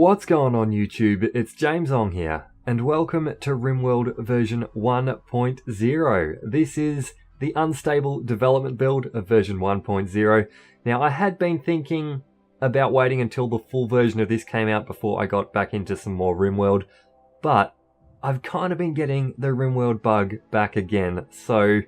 What's going on YouTube? It's James Ong here, and welcome to RimWorld version 1.0. This is the unstable development build of version 1.0. Now, I had been thinking about waiting until the full version of this came out before I got back into some more RimWorld, but I've kind of been getting the RimWorld bug back again. So,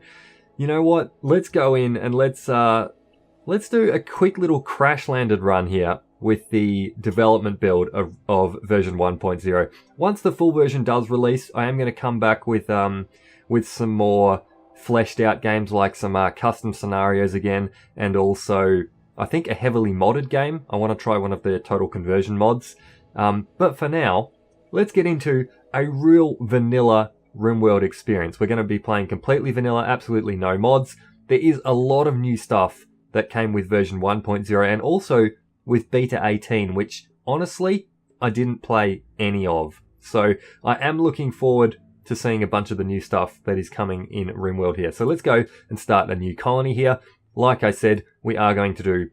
you know what? Let's go in and let's do a quick little crash landed run here with the development build of version 1.0. Once the full version does release, I am going to come back with some more fleshed out games, like some custom scenarios again, and also I think a heavily modded game. I want to try one of the total conversion mods. But for now, let's get into a real vanilla RimWorld experience. We're going to be playing completely vanilla, absolutely no mods. There is a lot of new stuff that came with version 1.0 and also with beta 18, which honestly I didn't play any of. So I am looking forward to seeing a bunch of the new stuff that is coming in RimWorld here. So let's go and start a new colony here. Like I said, we are going to do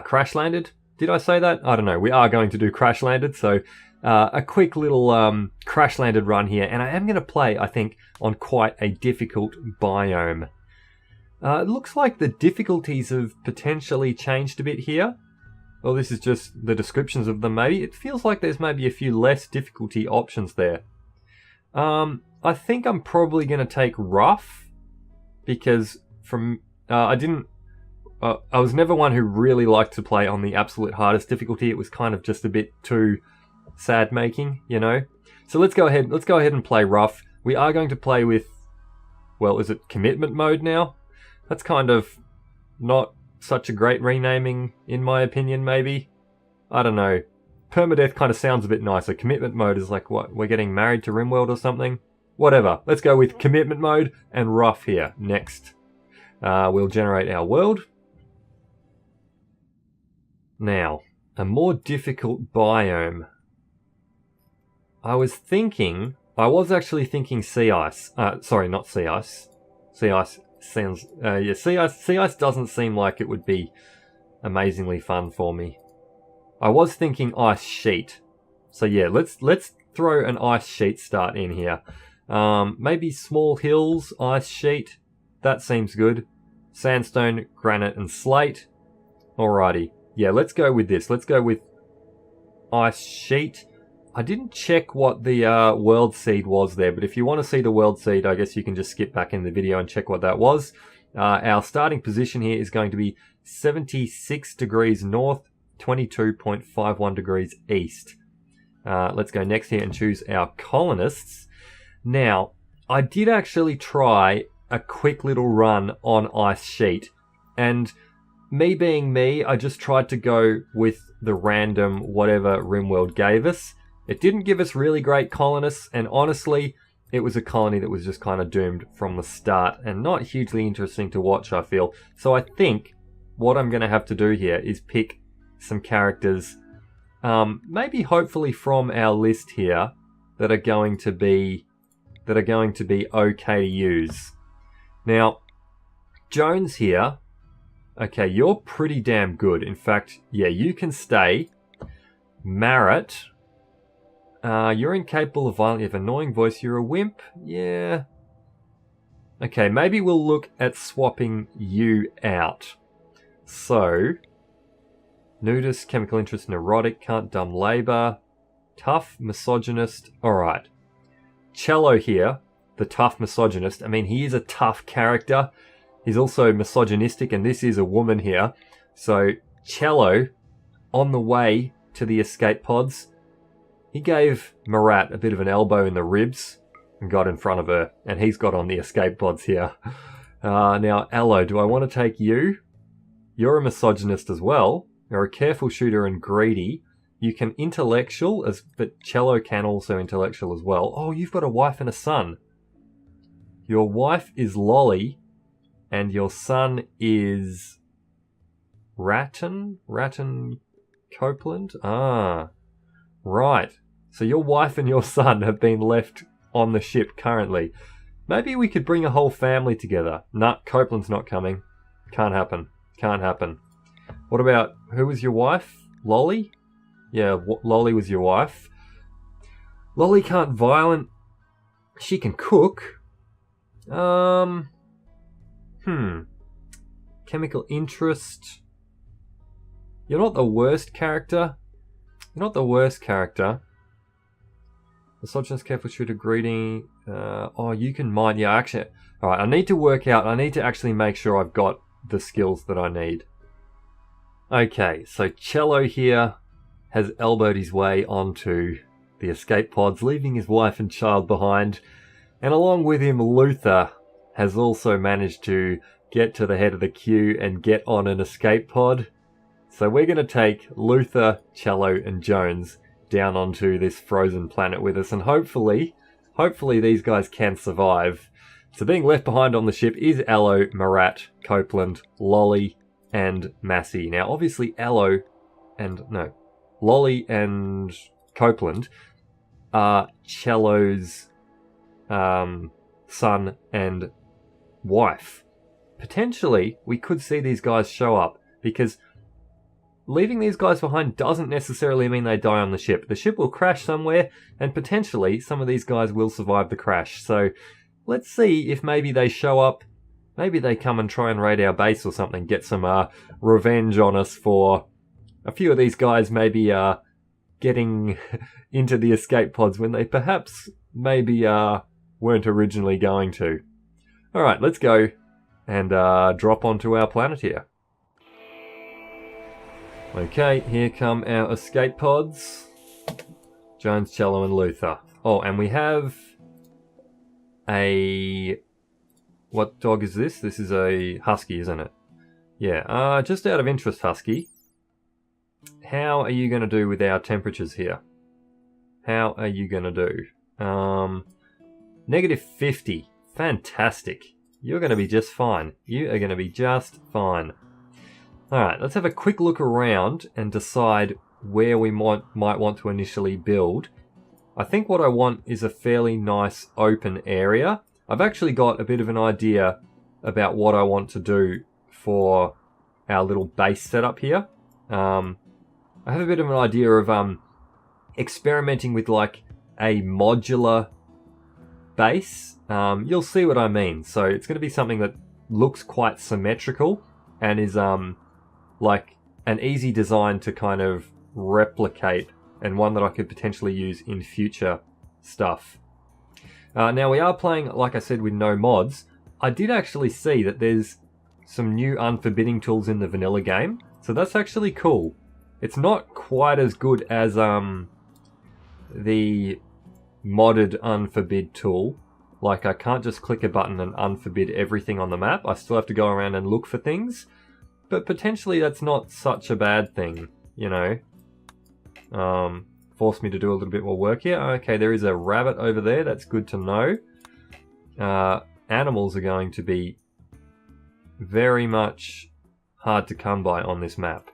crash landed. Did I say that? I don't know. We are going to do crash landed. So a quick little crash landed run here. And I am going to play, I think, on quite a difficult biome. It looks like the difficulties have potentially changed a bit here. Well, this is just the descriptions of them maybe. It feels like there's maybe a few less difficulty options there. I think I'm probably going to take rough, because I was never one who really liked to play on the absolute hardest difficulty. It was kind of just a bit too sad making, you know. So let's go ahead and play rough. We are going to play with, well, is it commitment mode now? That's kind of not such a great renaming, in my opinion, maybe. I don't know. Permadeath kind of sounds a bit nicer. Commitment mode is like, what, we're getting married to RimWorld or something? Whatever. Let's go with commitment mode and rough here. Next. We'll generate our world. Now, a more difficult biome. I was actually thinking sea ice. Sorry, not sea ice. Sea ice sounds, sea ice doesn't seem like it would be amazingly fun for me. I was thinking ice sheet. So yeah, let's throw an ice sheet start in here. Maybe small hills, ice sheet. That seems good. Sandstone, granite, and slate. Alrighty. Yeah, let's go with this. Let's go with ice sheet. I didn't check what the world seed was there, but if you want to see the world seed, I guess you can just skip back in the video and check what that was. Our starting position here is going to be 76 degrees north, 22.51 degrees east. Let's go next here and choose our colonists. Now, I did actually try a quick little run on ice sheet, and me being me, I just tried to go with the random whatever RimWorld gave us. It didn't give us really great colonists, and honestly, it was a colony that was just kind of doomed from the start and not hugely interesting to watch, I feel. So I think what I'm going to have to do here is pick some characters, maybe hopefully from our list here, that are going to be okay to use. Now, Jones here, okay, you're pretty damn good. In fact, yeah, you can stay. Marrett, you're incapable of violence, you have an annoying voice, you're a wimp. Yeah. Okay, maybe we'll look at swapping you out. So, nudist, chemical interest, neurotic, can't dumb labour, tough, misogynist. Alright. Cello here, the tough misogynist. I mean, he is a tough character. He's also misogynistic, and this is a woman here. So, Cello, on the way to the escape pods, he gave Marat a bit of an elbow in the ribs and got in front of her, and he's got on the escape pods here. Now, Aloe, do I want to take you? You're a misogynist as well. You're a careful shooter and greedy. You can intellectual, but Cello can also intellectual as well. Oh, you've got a wife and a son. Your wife is Lolly, and your son is Ratton Copeland? Ah, right. So your wife and your son have been left on the ship currently. Maybe we could bring a whole family together. Nah, Copeland's not coming. Can't happen. What about, who was your wife? Lolly? Yeah, Lolly was your wife. Lolly can't violent. She can cook. Chemical interest. You're not the worst character. You're not the worst character. Misogynist, careful shooter, greeting. Oh, you can mine. Yeah, actually. Alright, I need to work out. I need to actually make sure I've got the skills that I need. Okay, so Cello here has elbowed his way onto the escape pods, leaving his wife and child behind. And along with him, Luther has also managed to get to the head of the queue and get on an escape pod. So we're going to take Luther, Cello, and Jones down onto this frozen planet with us, and hopefully these guys can survive. So being left behind on the ship is Allo, Marat, Copeland, Lolly, and Massey. Now obviously Lolly and Copeland are Cello's son and wife. Potentially we could see these guys show up, because leaving these guys behind doesn't necessarily mean they die on the ship. The ship will crash somewhere, and potentially some of these guys will survive the crash. So let's see if maybe they show up. Maybe they come and try and raid our base or something, get some revenge on us for a few of these guys maybe getting into the escape pods when they perhaps maybe weren't originally going to. Alright, let's go and drop onto our planet here. Okay, here come our escape pods. Jones, Cello, and Luther. Oh, and we have a... What dog is this? This is a husky, isn't it? Yeah, just out of interest, husky. How are you going to do with our temperatures here? How are you going to do? -50. Fantastic. You're going to be just fine. You are going to be just fine. Alright, let's have a quick look around and decide where we might want to initially build. I think what I want is a fairly nice open area. I've actually got a bit of an idea about what I want to do for our little base setup here. I have a bit of an idea of experimenting with like a modular base. You'll see what I mean. So it's going to be something that looks quite symmetrical and is like an easy design to kind of replicate, and one that I could potentially use in future stuff. Now we are playing, like I said, with no mods. I did actually see that there's some new unforbidding tools in the vanilla game, so that's actually cool. It's not quite as good as the modded unforbid tool. Like, I can't just click a button and unforbid everything on the map. I still have to go around and look for things. But potentially that's not such a bad thing, you know. Force me to do a little bit more work here. Okay, there is a rabbit over there. That's good to know. Animals are going to be very much hard to come by on this map.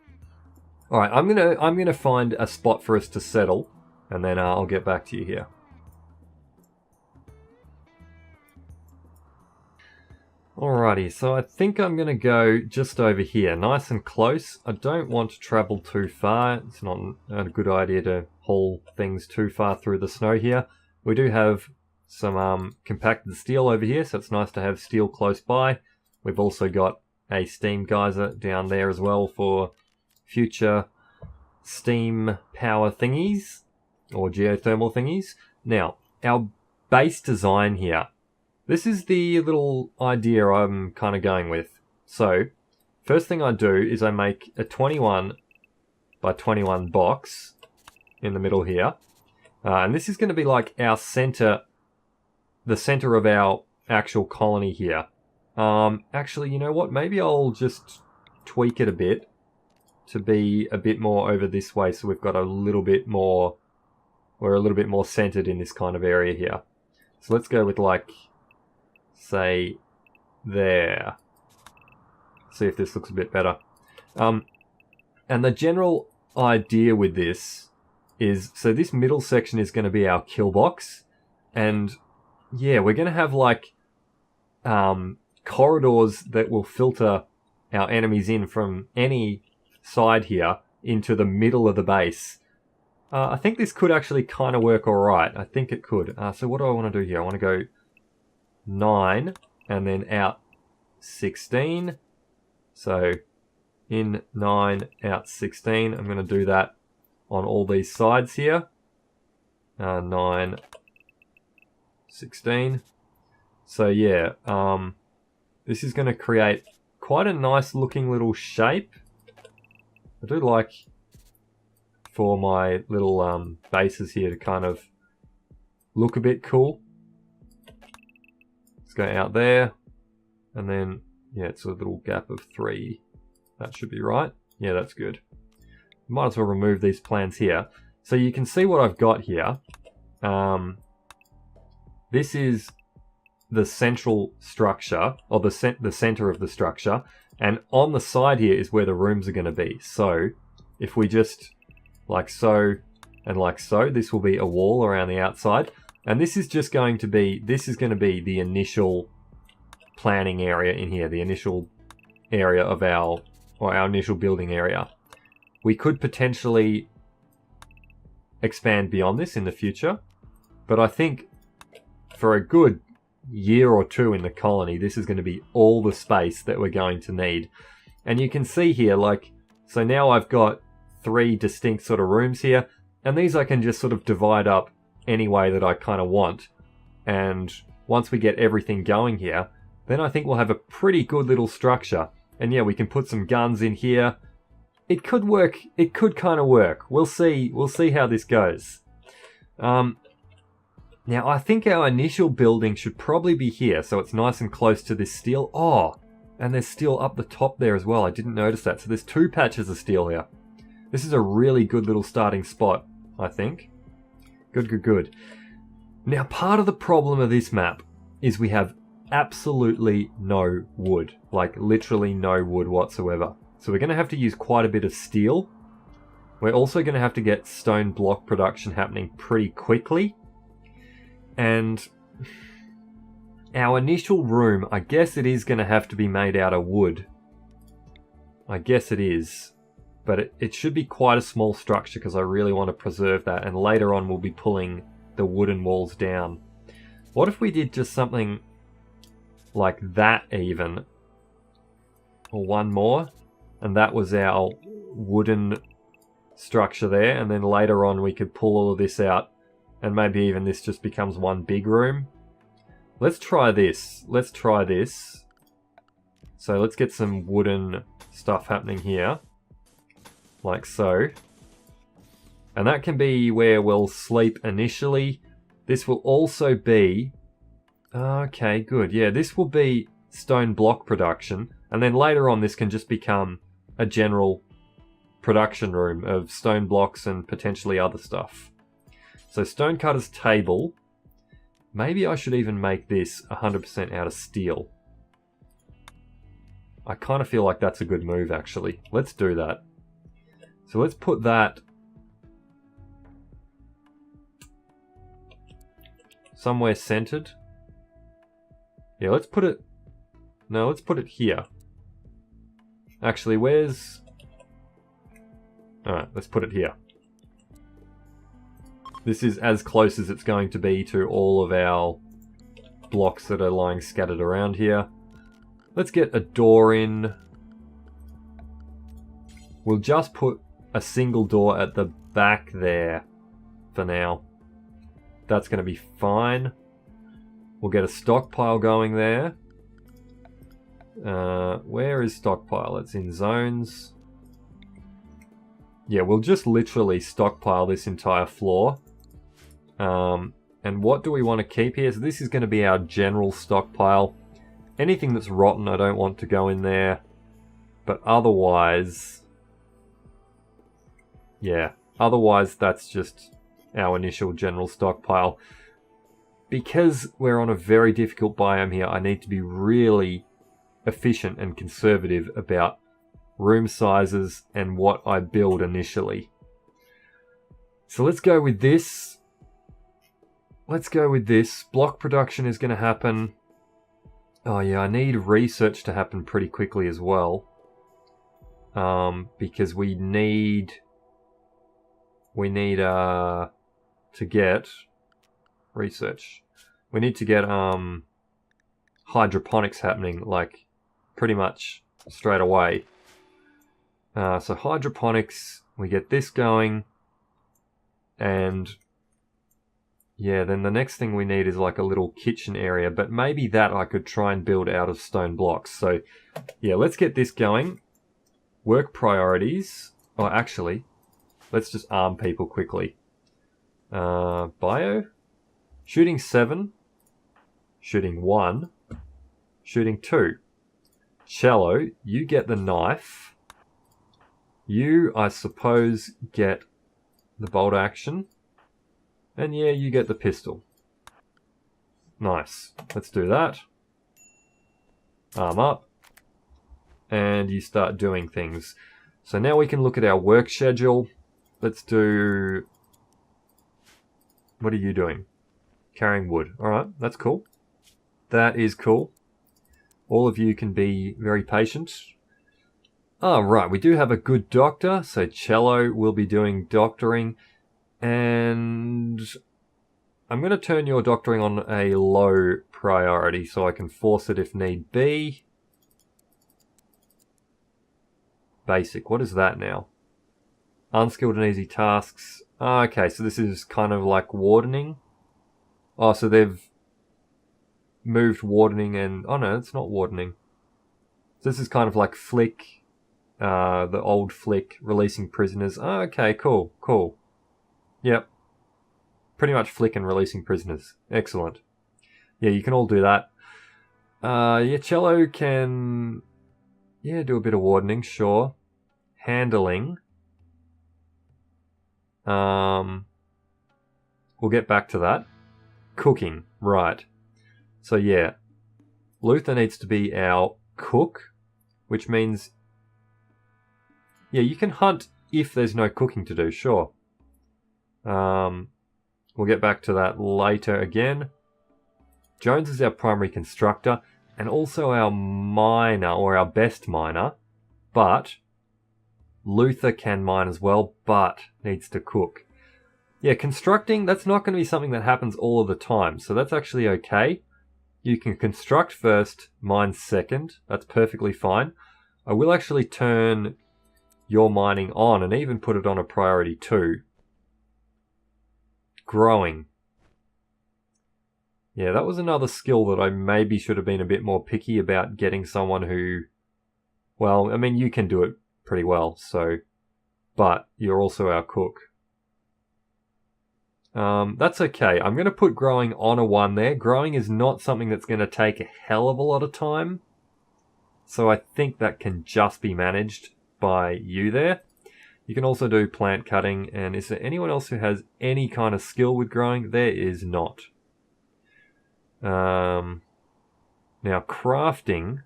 All right, I'm gonna find a spot for us to settle, and then I'll get back to you here. Alrighty, so I think I'm going to go just over here, nice and close. I don't want to travel too far. It's not a good idea to haul things too far through the snow here. We do have some compacted steel over here, so it's nice to have steel close by. We've also got a steam geyser down there as well for future steam power thingies, or geothermal thingies. Now, our base design here. This is the little idea I'm kind of going with. So, first thing I do is I make a 21 by 21 box in the middle here. And this is going to be like our center, the center of our actual colony here. Actually, you know what? Maybe I'll just tweak it a bit to be a bit more over this way, so we've got a little bit more, we're a little bit more centered in this kind of area here. So let's go with like, say, there. See if this looks a bit better. And the general idea with this is, so this middle section is going to be our kill box, and yeah, we're going to have like corridors that will filter our enemies in from any side here into the middle of the base. I think this could actually kind of work alright. I think it could. So what do I want to do here? I want to go 9 and then out 16. So in 9, out 16. I'm going to do that on all these sides here. 9, 16. So yeah, this is going to create quite a nice looking little shape. I do like for my little bases here to kind of look a bit cool. Let's go out there, and then yeah, it's a little gap of 3. That should be right. Yeah, that's good. Might as well remove these plans here. So you can see what I've got here. This is the central structure, or the center of the structure, and on the side here is where the rooms are going to be. So if we just like so and like so, this will be a wall around the outside, and this is just going to be, this is going to be the initial planning area in here, the initial area of our initial building area. We could potentially expand beyond this in the future, but I think for a good year or two in the colony, this is going to be all the space that we're going to need. And you can see here, like, so now I've got 3 distinct sort of rooms here, and these I can just sort of divide up any way that I kind of want. And once we get everything going here, then I think we'll have a pretty good little structure. And yeah, we can put some guns in here. It could work. It could kind of work. We'll see. We'll see how this goes. Now, I think our initial building should probably be here, so it's nice and close to this steel. Oh, and there's steel up the top there as well. I didn't notice that. So there's 2 patches of steel here. This is a really good little starting spot, I think. Good, good, good. Now, part of the problem of this map is we have absolutely no wood. Like, literally no wood whatsoever. So we're going to have to use quite a bit of steel. We're also going to have to get stone block production happening pretty quickly. And our initial room, I guess it is going to have to be made out of wood. I guess it is. But it should be quite a small structure because I really want to preserve that. And later on we'll be pulling the wooden walls down. What if we did just something like that even? Or one more? And that was our wooden structure there. And then later on we could pull all of this out. And maybe even this just becomes one big room. Let's try this. Let's try this. So let's get some wooden stuff happening here. Like so. And that can be where we'll sleep initially. This will also be... Okay, good. Yeah, this will be stone block production. And then later on this can just become a general production room of stone blocks and potentially other stuff. So Stonecutter's table. Maybe I should even make this 100% out of steel. I kind of feel like that's a good move actually. Let's do that. So let's put that somewhere centered. Yeah, let's put it... No, let's put it here. Actually, where's... Alright, let's put it here. This is as close as it's going to be to all of our blocks that are lying scattered around here. Let's get a door in. We'll just put a single door at the back there for now. That's going to be fine. We'll get a stockpile going there. Where is stockpile? It's in zones. Yeah, we'll just literally stockpile this entire floor. And what do we want to keep here? So this is going to be our general stockpile. Anything that's rotten I don't want to go in there. But otherwise... Yeah, otherwise that's just our initial general stockpile. Because we're on a very difficult biome here, I need to be really efficient and conservative about room sizes and what I build initially. So let's go with this. Let's go with this. Block production is going to happen. Oh yeah, I need research to happen pretty quickly as well. Because we need we need to get research. We need to get hydroponics happening, like pretty much straight away. So hydroponics, we get this going, and yeah, then the next thing we need is like a little kitchen area, but maybe that I could try and build out of stone blocks. So yeah, let's get this going. Work priorities. Oh, actually, let's just arm people quickly. Bio. Shooting 7. Shooting 1. Shooting 2. Cello, you get the knife. You, I suppose, get the bolt action. And yeah, you get the pistol. Nice. Let's do that. Arm up. And you start doing things. So now we can look at our work schedule. Let's do... What are you doing? Carrying wood. Alright, that's cool. That is cool. All of you can be very patient. Oh, right, we do have a good doctor. So Cello will be doing doctoring. And I'm going to turn your doctoring on a low priority so I can force it if need be. Basic. What is that now? Unskilled and easy tasks. Okay, so this is kind of like wardening. Oh, so they've moved wardening and... Oh no, it's not wardening. So this is kind of like flick. The old flick, releasing prisoners. Oh, okay, cool, cool. Yep. Pretty much flick and releasing prisoners. Excellent. Yeah, you can all do that. Yeah, Cello can... Yeah, do a bit of wardening, sure. Handling. We'll get back to that. Cooking, right. So yeah, Luther needs to be our cook, which means... Yeah, you can hunt if there's no cooking to do, sure. We'll get back to that later again. Jones is our primary constructor, and also our miner, or our best miner, but Luther can mine as well, but needs to cook. Yeah, constructing, that's not going to be something that happens all of the time, so that's actually okay. You can construct first, mine second, that's perfectly fine. I will actually turn your mining on and even put it on a priority 2. Growing. Yeah, that was another skill that I maybe should have been a bit more picky about getting someone who... Well, I mean, you can do it pretty well, so... But you're also our cook. That's okay. I'm going to put growing on a 1 there. Growing is not something that's going to take a hell of a lot of time. So I think that can just be managed by you there. You can also do plant cutting. And is there anyone else who has any kind of skill with growing? There is not. Now crafting.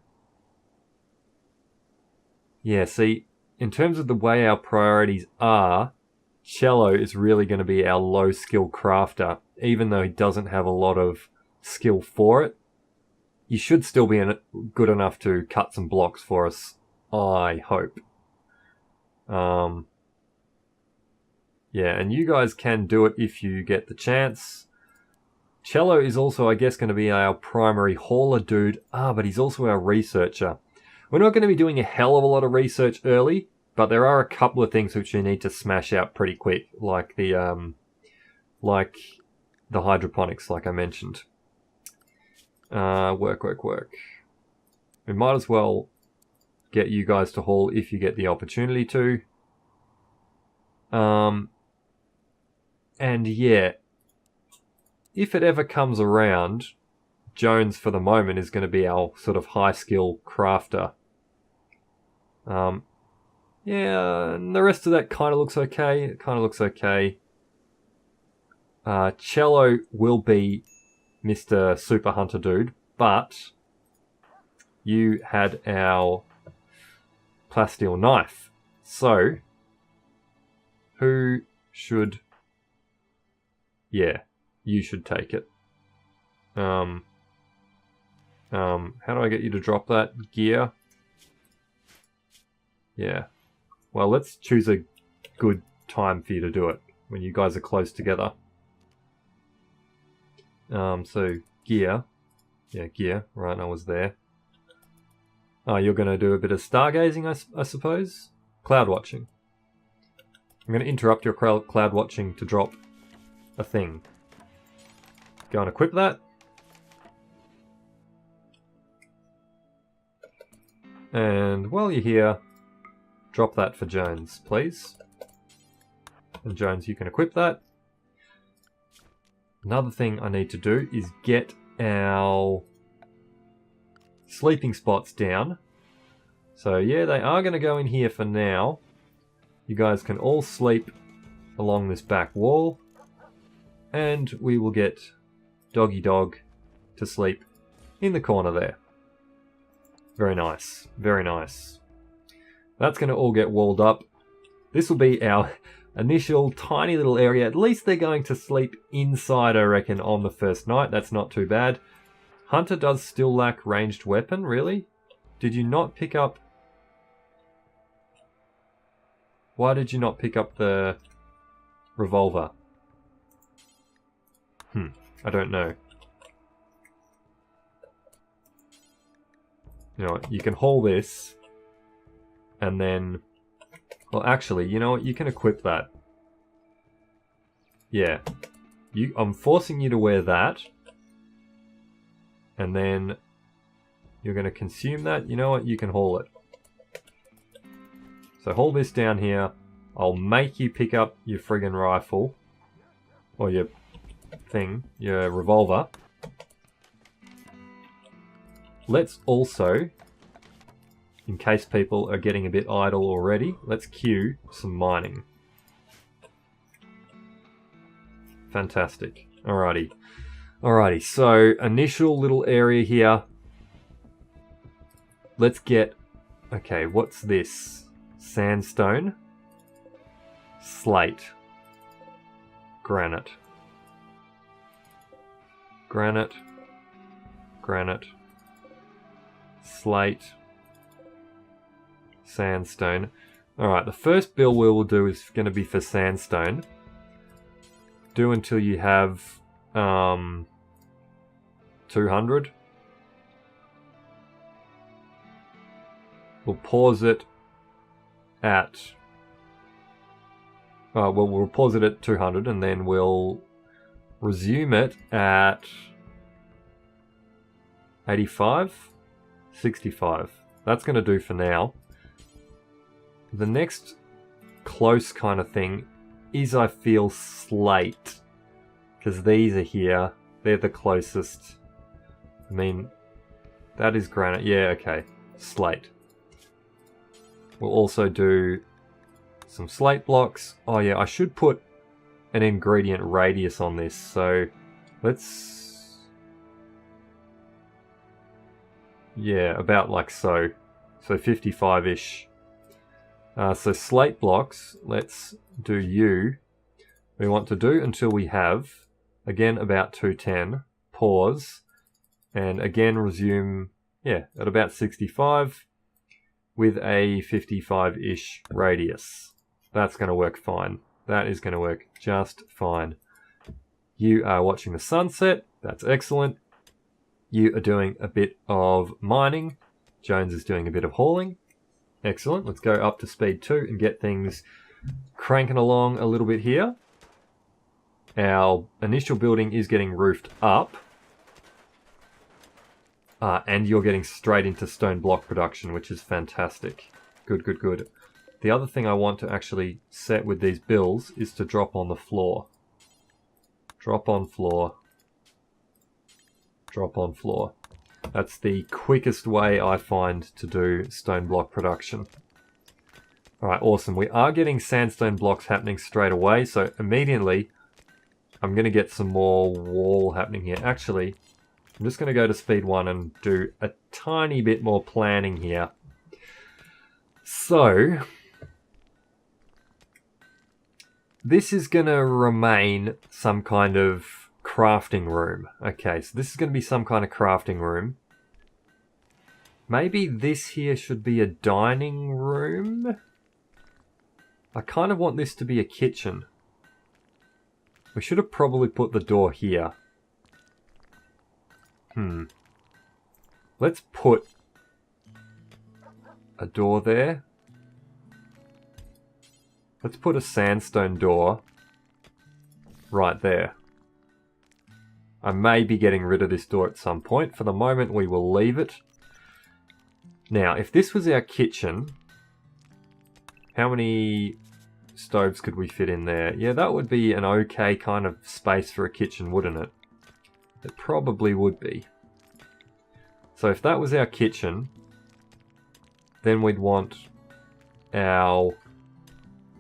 Yeah, see, in terms of the way our priorities are, Cello is really going to be our low skill crafter, even though he doesn't have a lot of skill for it. You should still be good enough to cut some blocks for us, I hope. Yeah, and you guys can do it if you get the chance. Cello is also, I guess, going to be our primary hauler dude. But he's also our researcher. We're not going to be doing a hell of a lot of research early, but there are a couple of things which you need to smash out pretty quick, like the hydroponics, like I mentioned. Work. We might as well get you guys to haul if you get the opportunity to. And yeah, if it ever comes around, Jones for the moment is going to be our sort of high skill crafter. Yeah, and the rest of that kind of looks okay. It kind of looks okay. Cello will be Mr. Super Hunter dude, but you had our plasteel knife. So, who should... Yeah, you should take it. How do I get you to drop that? Gear? Yeah. Well, let's choose a good time for you to do it. when you guys are close together. So gear. Yeah, gear. Right, I was there. You're going to do a bit of stargazing, I suppose? Cloud watching. I'm going to interrupt your cloud watching to drop a thing. Go and equip that. And while you're here, drop that for Jones, please. And Jones, you can equip that. Another thing I need to do is get our sleeping spots down. So yeah, they are going to go in here for now. You guys can all sleep along this back wall. And we will get Doggy Dog to sleep in the corner there. Very nice. Very nice. That's going to all get walled up. This will be our initial tiny little area. At least they're going to sleep inside, I reckon, on the first night. That's not too bad. Hunter does still lack ranged weapon, really? Did you not pick up... Why did you not pick up the revolver? I don't know. You know what, you can haul this, and then... Well, actually, you know what, you can equip that. Yeah. I'm forcing you to wear that. And then you're going to consume that. You know what, you can haul it. So haul this down here. I'll make you pick up your friggin' rifle. Or your thing, your revolver. Let's also, in case people are getting a bit idle already, let's queue some mining. Fantastic. Alrighty. Alrighty, so initial little area here. Let's get... Okay, what's this? Sandstone. Slate. Granite. Granite. Granite. Slate. Sandstone. Alright, the first build we will do is going to be for sandstone. Do until you have 200. We'll pause it at... well, we'll pause it at 200 and then we'll resume it at 85, 65. That's going to do for now. The next close kind of thing is, I feel, slate. Because these are here. They're the closest. I mean, that is granite. Yeah, okay. Slate. We'll also do some slate blocks. Oh yeah, I should put an ingredient radius on this. So let's... yeah, about like so. So 55-ish. So slate blocks, let's do you. We want to do until we have, again, about 210. Pause. And again, resume, yeah, at about 65 with a 55-ish radius. That's going to work fine. That is going to work just fine. You are watching the sunset. That's excellent. You are doing a bit of mining. Jones is doing a bit of hauling. Excellent. Let's go up to speed 2 and get things cranking along a little bit here. Our initial building is getting roofed up. And you're getting straight into stone block production, which is fantastic. Good, good, good. The other thing I want to actually set with these builds is to drop on the floor. Drop on floor. Drop on floor. That's the quickest way I find to do stone block production. Alright, awesome. We are getting sandstone blocks happening straight away, so immediately I'm going to get some more wall happening here. Actually, I'm just going to go to speed 1 and do a tiny bit more planning here. So, this is going to remain some kind of crafting room. Okay, so this is going to be some kind of crafting room. Maybe this here should be a dining room. I kind of want this to be a kitchen. We should have probably put the door here. Let's put a door there. Let's put a sandstone door right there. I may be getting rid of this door at some point. For the moment, we will leave it. Now, if this was our kitchen, how many stoves could we fit in there? Yeah, that would be an okay kind of space for a kitchen, wouldn't it? It probably would be. So if that was our kitchen, then we'd want our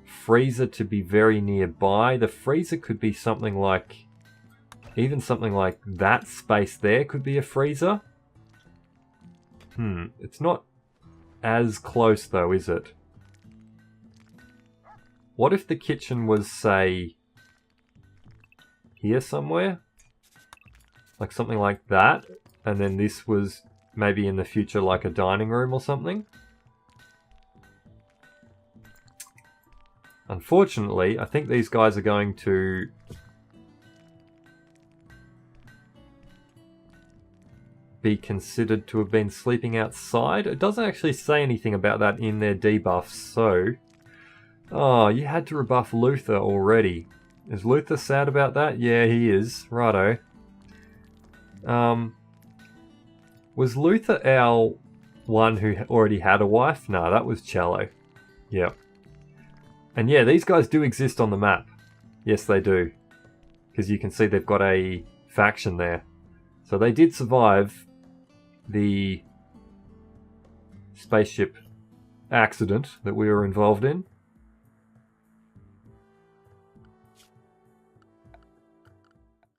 freezer to be very nearby. The freezer could be something like, even something like that space there could be a freezer. It's not as close though, is it? What if the kitchen was, say, here somewhere? Like something like that, and then this was maybe in the future like a dining room or something? Unfortunately, I think these guys are going to be considered to have been sleeping outside. It doesn't actually say anything about that in their debuffs, so... Oh, you had to rebuff Luther already. Is Luther sad about that? Yeah, he is. Righto. Was Luther our one who already had a wife? No, that was Cello. Yep. And yeah, these guys do exist on the map. Yes, they do. Because you can see they've got a faction there. So they did survive the spaceship accident that we were involved in.